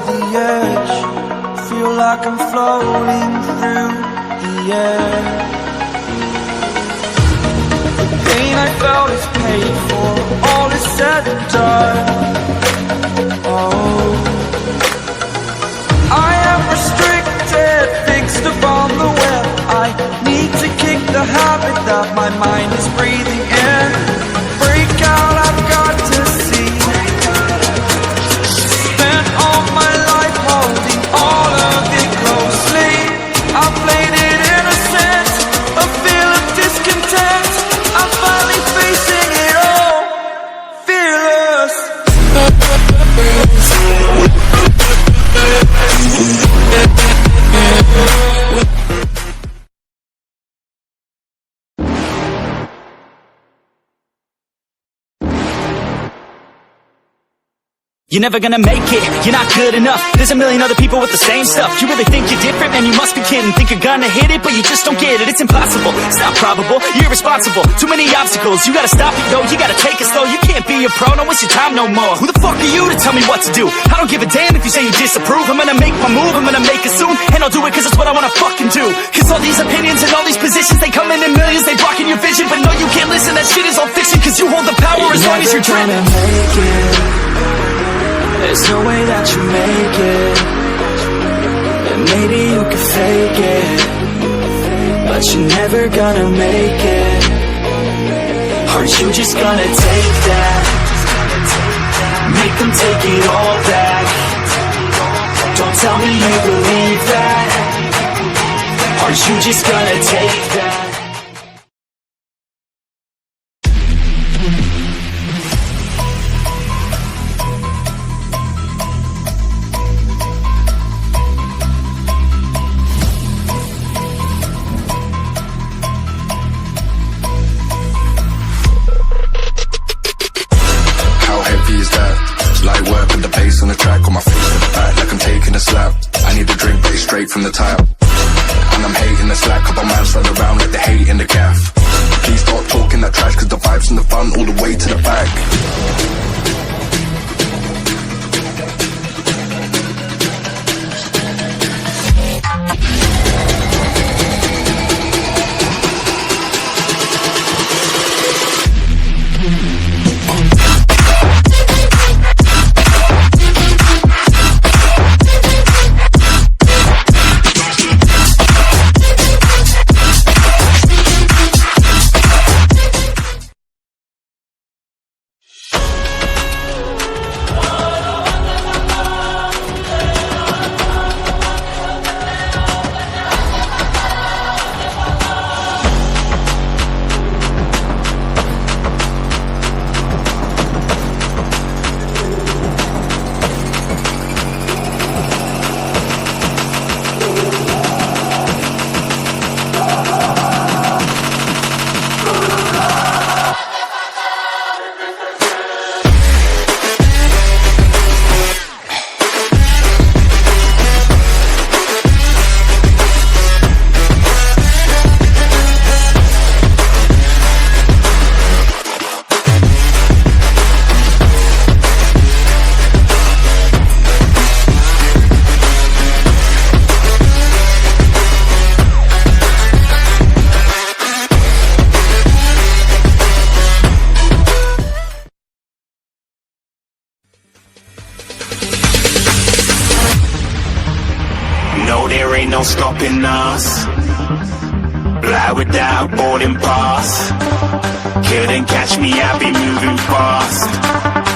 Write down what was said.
the edge, feel like I'm floating through the air. The pain I felt is paid for, all is said and done. Oh, I am restricted, fixed upon the web. I need to kick the habit that my mind is breathing in. Break out, I've got to see. Spent all my life holding all of it closely. I played it innocent, a feel of discontent. I'm finally facing it all, fearless. You're never gonna make it, you're not good enough. There's a million other people with the same stuff. You really think you're different? Man, you must be kidding. Think you're gonna hit it, but you just don't get it. It's impossible, it's not probable, you're irresponsible. Too many obstacles, you gotta stop it, yo. You gotta take it slow, you can't be a pro. Don't waste your time no more. Who the fuck are you to tell me what to do? I don't give a damn if you say you disapprove. I'm gonna make my move, I'm gonna make it soon. And I'll do it cause it's what I wanna fucking do. Cause all these opinions and all these positions, they come in millions, they blocking your vision. But no, you can't listen, that shit is all fiction. Cause you hold the power as long as you're dreaming. There's no way that you make it, and maybe you can fake it, but you're never gonna make it. Are you just gonna take that? Make them take it all back. Don't tell me you believe that. Are you just gonna take that? On the track, on my face to the back, like I'm taking a slap. I need a drink, but it's straight from the tap. And I'm hating the slack, couple mans run around like they hate in the gaff. Please stop talking that trash, cause the vibes and the fun all the way to the back. No, there ain't no stopping us. Fly without boarding pass. Couldn't catch me, I be moving fast.